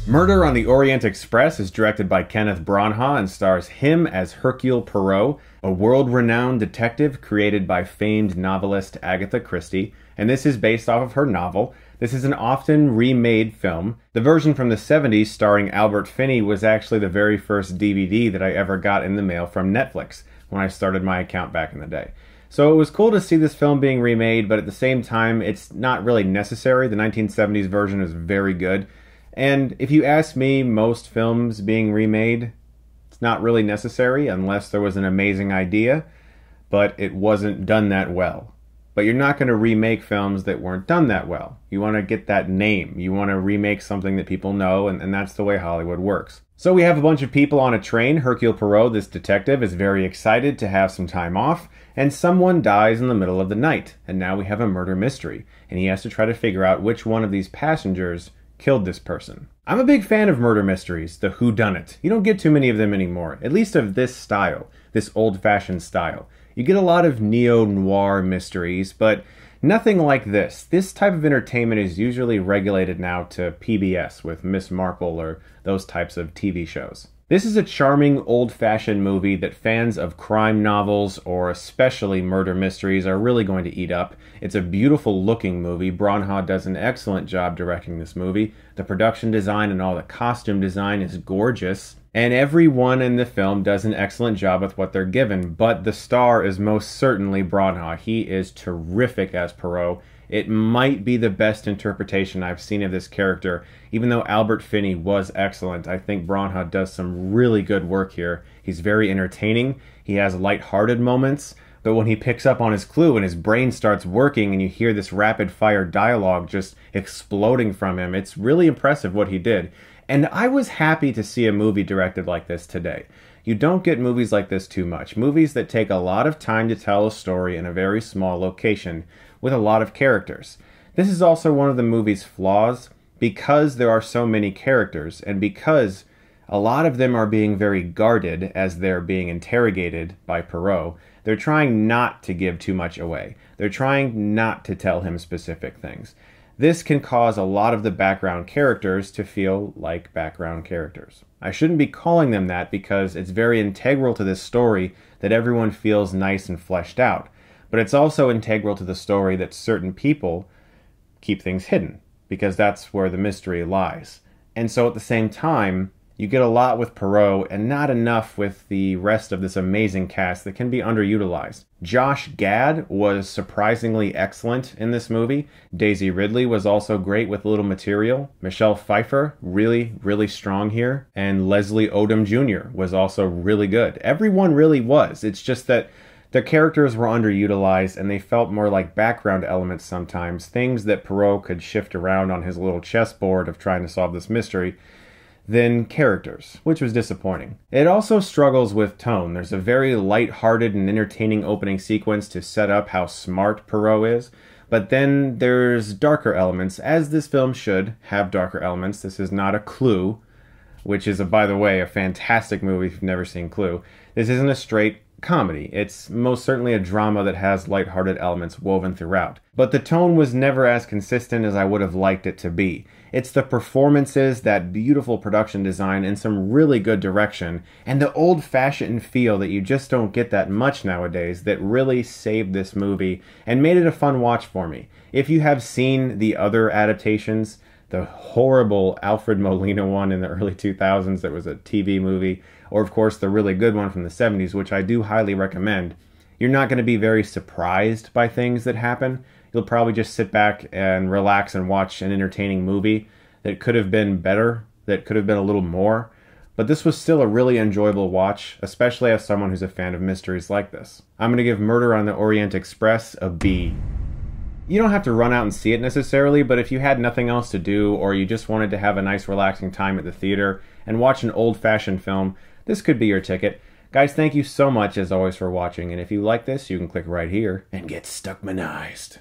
Murder on the Orient Express is directed by Kenneth Branagh and stars him as Hercule Poirot, a world-renowned detective created by famed novelist Agatha Christie, and this is based off of her novel. This is an often remade film. The version from the 70s starring Albert Finney was actually the very first DVD that I ever got in the mail from Netflix when I started my account back in the day. So it was cool to see this film being remade, but at the same time, it's not really necessary. The 1970s version is very good. And if you ask me, most films being remade, it's not really necessary unless there was an amazing idea, but it wasn't done that well. But you're not going to remake films that weren't done that well. You want to get that name. You want to remake something that people know, and that's the way Hollywood works. So we have a bunch of people on a train. Hercule Poirot, this detective, is very excited to have some time off, and someone dies in the middle of the night. And now we have a murder mystery, and he has to try to figure out which one of these passengers killed this person. I'm a big fan of murder mysteries, the whodunit. You don't get too many of them anymore, at least of this style, this old-fashioned style. You get a lot of neo-noir mysteries, but nothing like this. This type of entertainment is usually regulated now to PBS with Miss Marple or those types of TV shows. This is a charming, old-fashioned movie that fans of crime novels, or especially murder mysteries, are really going to eat up. It's a beautiful-looking movie. Branagh does an excellent job directing this movie. The production design and all the costume design is gorgeous. And everyone in the film does an excellent job with what they're given, but the star is most certainly Branagh. He is terrific as Poirot. It might be the best interpretation I've seen of this character. Even though Albert Finney was excellent, I think Branagh does some really good work here. He's very entertaining. He has lighthearted moments, but when he picks up on his clue and his brain starts working and you hear this rapid-fire dialogue just exploding from him, it's really impressive what he did. And I was happy to see a movie directed like this today. You don't get movies like this too much. Movies that take a lot of time to tell a story in a very small location with a lot of characters. This is also one of the movie's flaws because there are so many characters and because a lot of them are being very guarded as they're being interrogated by Poirot. They're trying not to give too much away. They're trying not to tell him specific things. This can cause a lot of the background characters to feel like background characters. I shouldn't be calling them that because it's very integral to this story that everyone feels nice and fleshed out. But it's also integral to the story that certain people keep things hidden, because that's where the mystery lies. And so at the same time, you get a lot with Poirot and not enough with the rest of this amazing cast that can be underutilized. Josh Gad was surprisingly excellent in this movie. Daisy Ridley was also great with little material. Michelle Pfeiffer, really, really strong here. And Leslie Odom Jr. was also really good. Everyone really was. It's just that their characters were underutilized and they felt more like background elements sometimes, things that Poirot could shift around on his little chessboard of trying to solve this mystery, than characters, which was disappointing. It also struggles with tone. There's a very light-hearted and entertaining opening sequence to set up how smart Poirot is, but then there's darker elements, as this film should have darker elements. This is not a Clue, which is, by the way, a fantastic movie if you've never seen Clue. This isn't a straight comedy. It's most certainly a drama that has lighthearted elements woven throughout. But the tone was never as consistent as I would have liked it to be. It's the performances, that beautiful production design, and some really good direction, and the old-fashioned feel that you just don't get that much nowadays that really saved this movie and made it a fun watch for me. If you have seen the other adaptations, the horrible Alfred Molina one in the early 2000s that was a TV movie, or of course the really good one from the 70s, which I do highly recommend, you're not going to be very surprised by things that happen. You'll probably just sit back and relax and watch an entertaining movie that could have been better, that could have been a little more. But this was still a really enjoyable watch, especially as someone who's a fan of mysteries like this. I'm going to give Murder on the Orient Express a B. You don't have to run out and see it necessarily, but if you had nothing else to do or you just wanted to have a nice relaxing time at the theater and watch an old-fashioned film, this could be your ticket. Guys, thank you so much as always for watching, and if you like this, you can click right here and get Stuckmanized.